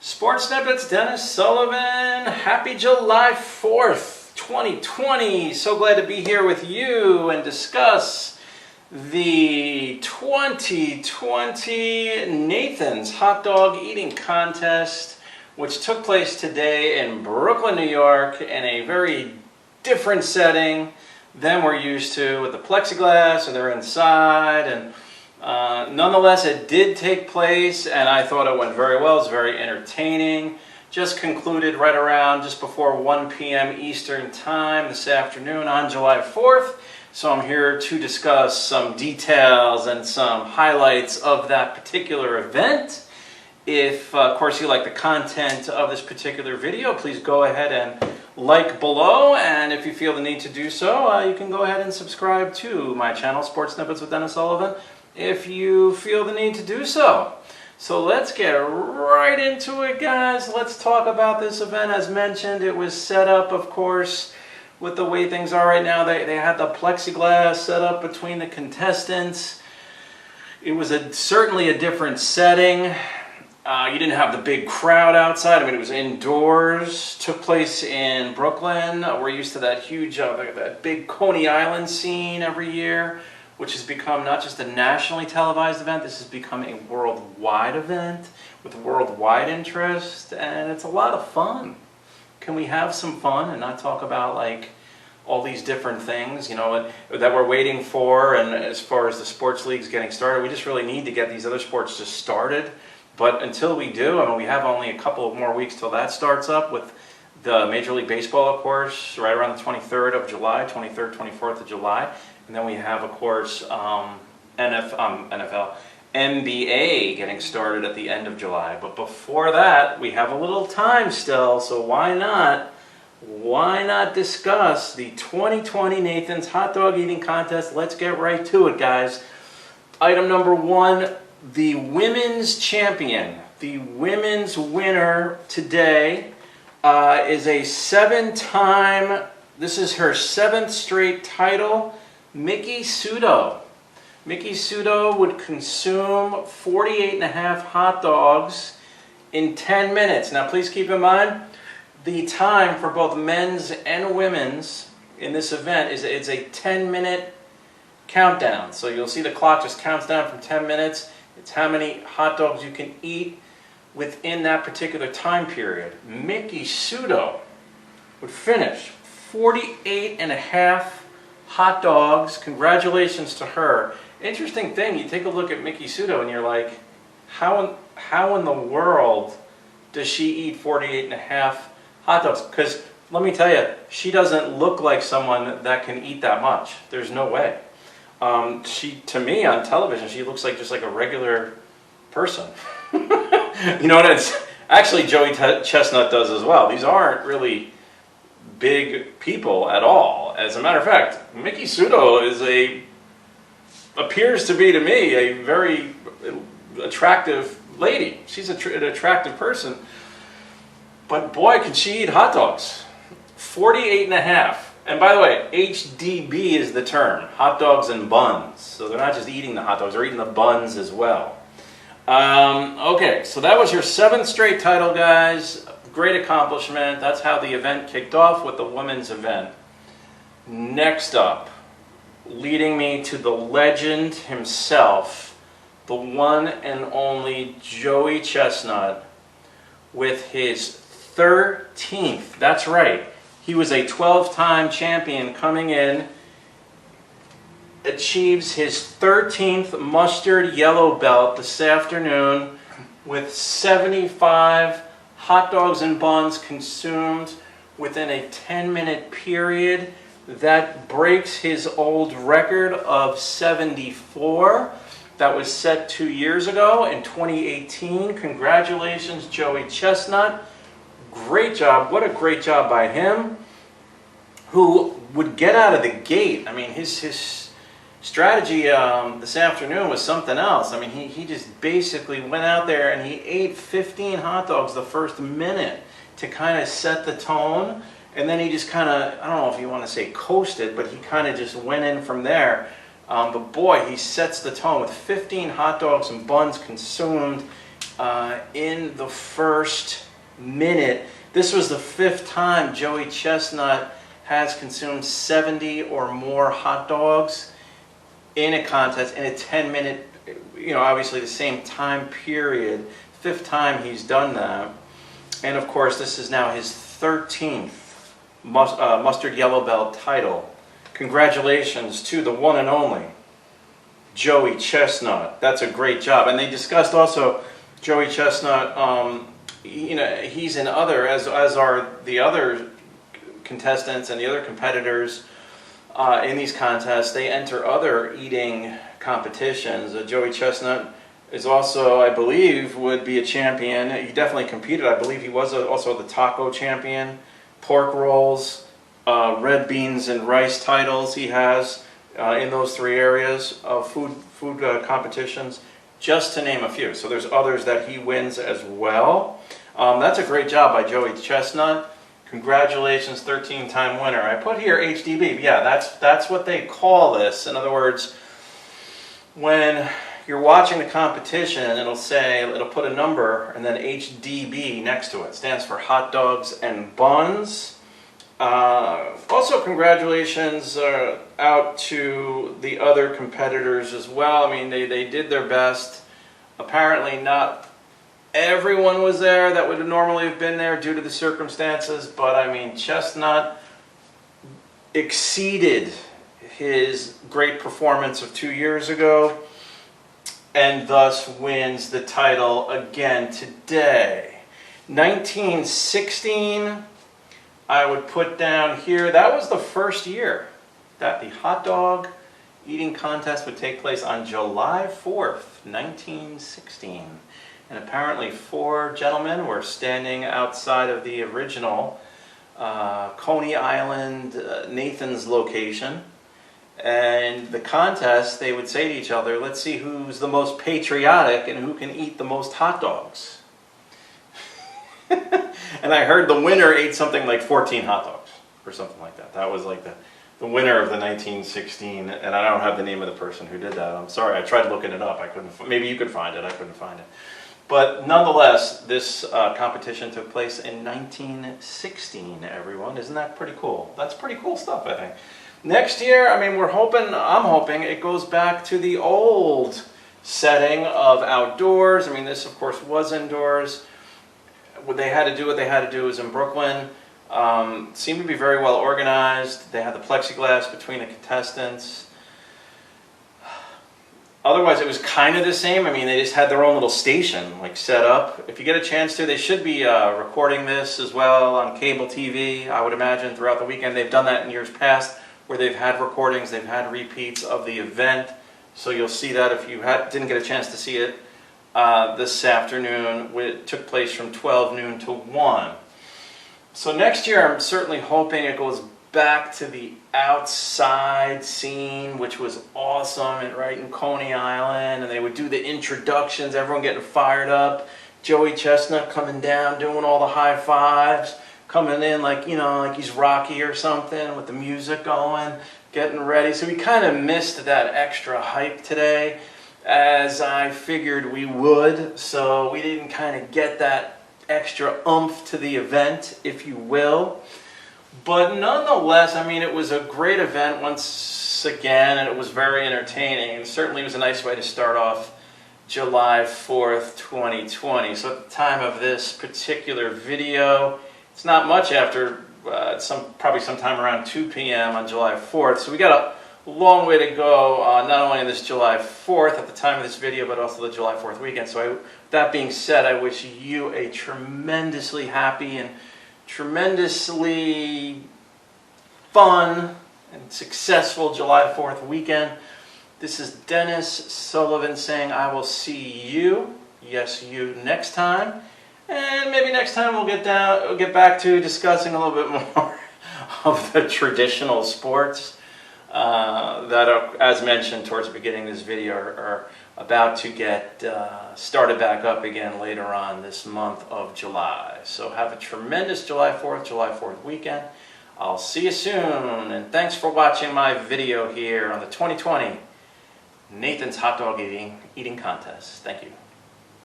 Sports Snippets, Dennis Sullivan. Happy July 4th, 2020. So glad to be here with you and discuss the 2020 Nathan's Hot Dog Eating Contest, which took place today in Brooklyn, New York, in a very different setting than we're used to, with the plexiglass and they're inside, and nonetheless it did take place, and I thought it went very well. It was very entertaining. Just concluded right around just before 1 p.m. Eastern Time this afternoon on July 4th. So I'm here to discuss some details and some highlights of that particular event. If, of course, you like the content of this particular video, please go ahead and like below. And if you feel the need to do so, you can go ahead and subscribe to my channel, Sports Snippets with Dennis Sullivan, if you feel the need to do so. So let's get right into it, guys. Let's talk about this event. As mentioned, it was set up, of course, with the way things are right now. They had the plexiglass set up between the contestants. It was certainly a different setting. You didn't have the big crowd outside. I mean, it was indoors. Took place in Brooklyn. We're used to that huge, that big Coney Island scene every year, which has become not just a nationally televised event. This has become a worldwide event with worldwide interest, and it's a lot of fun. Can we have some fun and not talk about like all these different things, you know, that we're waiting for? And as far as the sports leagues getting started, we just really need to get these other sports just started. But until we do, I mean, we have only a couple of more weeks till that starts up, with the Major League Baseball, of course, right around the 23rd of July, 23rd, 24th of July. And then we have, of course, NFL, NBA getting started at the end of July. But before that, we have a little time still, so why not discuss the 2020 Nathan's Hot Dog Eating Contest? Let's get right to it, guys. Item number one, the women's champion, the women's winner today is a seven-time, this is her seventh straight title, Miki Sudo. Miki Sudo would consume 48.5 hot dogs in 10 minutes. Now please keep in mind, the time for both men's and women's in this event is it's a 10-minute countdown. So you'll see the clock just counts down from 10 minutes. It's how many hot dogs you can eat within that particular time period. Miki Sudo would finish 48.5 hot dogs. Congratulations to her. Interesting thing, you take a look at Miki Sudo and you're like, how in the world does she eat 48.5 hot dogs? Because let me tell you, she doesn't look like someone that can eat that much. There's no way. To me on television, she looks like just like a regular person. You know what? It's actually Joey Chestnut does as well. These aren't really big people at all. As a matter of fact, Miki Sudo appears to be, to me, a very attractive lady. She's an attractive person. But boy, can she eat hot dogs. 48.5. And by the way, HDB is the term, hot dogs and buns. So they're not just eating the hot dogs, they're eating the buns as well. Okay, so that was her seventh straight title, guys. Great accomplishment. That's how the event kicked off, with the women's event. Next up, leading me to the legend himself, the one and only Joey Chestnut, with his 13th, that's right, he was a 12-time champion coming in, achieves his 13th mustard yellow belt this afternoon with 75 hot dogs and buns consumed within a 10-minute period. That breaks his old record of 74 that was set 2 years ago in 2018. Congratulations, Joey Chestnut. Great job. What a great job by him, who would get out of the gate. I mean, his strategy this afternoon was something else. I mean, he just basically went out there and he ate 15 hot dogs the first minute to kind of set the tone. And then he just kind of, I don't know if you want to say coasted, but he kind of just went in from there. But boy, he sets the tone with 15 hot dogs and buns consumed in the first minute. This was the 5th time Joey Chestnut has consumed 70 or more hot dogs in a contest in a 10-minute, obviously the same time period. 5th time he's done that. And of course, this is now his 13th mustard yellow belt title. Congratulations to the one and only Joey Chestnut. That's a great job. And they discussed also Joey Chestnut, he's in other, as are the other contestants and the other competitors in these contests. They enter other eating competitions. Joey Chestnut is also, I believe, would be a champion. He definitely competed. I believe he was also the taco champion, pork rolls, red beans and rice titles he has in those 3 areas of food competitions, just to name a few. So there's others that he wins as well. That's a great job by Joey Chestnut. Congratulations, 13-time winner. I put here HDB. Yeah, that's what they call this. In other words, when you're watching the competition, it'll put a number and then HDB next to it. Stands for Hot Dogs and Buns. Also, congratulations out to the other competitors as well. I mean, they did their best. Apparently not everyone was there that would normally have been there due to the circumstances, but I mean, Chestnut exceeded his great performance of 2 years ago and thus wins the title again today. 1916, I would put down here, that was the first year that the hot dog eating contest would take place on July 4th, 1916. And apparently 4 gentlemen were standing outside of the original Coney Island Nathan's location. And the contest, they would say to each other, let's see who's the most patriotic and who can eat the most hot dogs. And I heard the winner ate something like 14 hot dogs or something like that. That was like the winner of the 1916, and I don't have the name of the person who did that. I'm sorry, I tried looking it up. I couldn't. Maybe you could find it. I couldn't find it. But nonetheless, this competition took place in 1916, everyone. Isn't that pretty cool? That's pretty cool stuff, I think. Next year, I mean, I'm hoping it goes back to the old setting of outdoors. I mean, this, of course, was indoors. They had to do what they had to do. It was in Brooklyn. Seemed to be very well organized. They had the plexiglass between the contestants. Otherwise, it was kind of the same. I mean, they just had their own little station, like, set up. If you get a chance to, they should be recording this as well on cable TV, I would imagine, throughout the weekend. They've done that in years past, where they've had recordings, they've had repeats of the event. So you'll see that if you didn't get a chance to see it this afternoon. It took place from 12 noon to 1. So next year, I'm certainly hoping it goes back to the outside scene, which was awesome, and right in Coney Island, and they would do the introductions, everyone getting fired up, Joey Chestnut coming down, doing all the high fives, coming in like, like he's Rocky or something with the music going, getting ready. So we kind of missed that extra hype today, as I figured we would, so we didn't kind of get that extra oomph to the event, if you will. But nonetheless, I mean, it was a great event once again, and it was very entertaining, and certainly was a nice way to start off July 4th, 2020. So at the time of this particular video, it's not much after probably sometime around 2 p.m. on July 4th. So we got a long way to go, not only on this July 4th at the time of this video, but also the July 4th weekend. So that being said, I wish you a tremendously happy and tremendously fun and successful July 4th weekend. This is Dennis Sullivan saying I will see you, yes you, next time. And maybe next time we'll get back to discussing a little bit more of the traditional sports that are, as mentioned towards the beginning of this video, are about to get started back up again later on this month of July. So have a tremendous July 4th weekend. I'll see you soon, and thanks for watching my video here on the 2020 Nathan's Hot Dog Eating Contest. Thank you.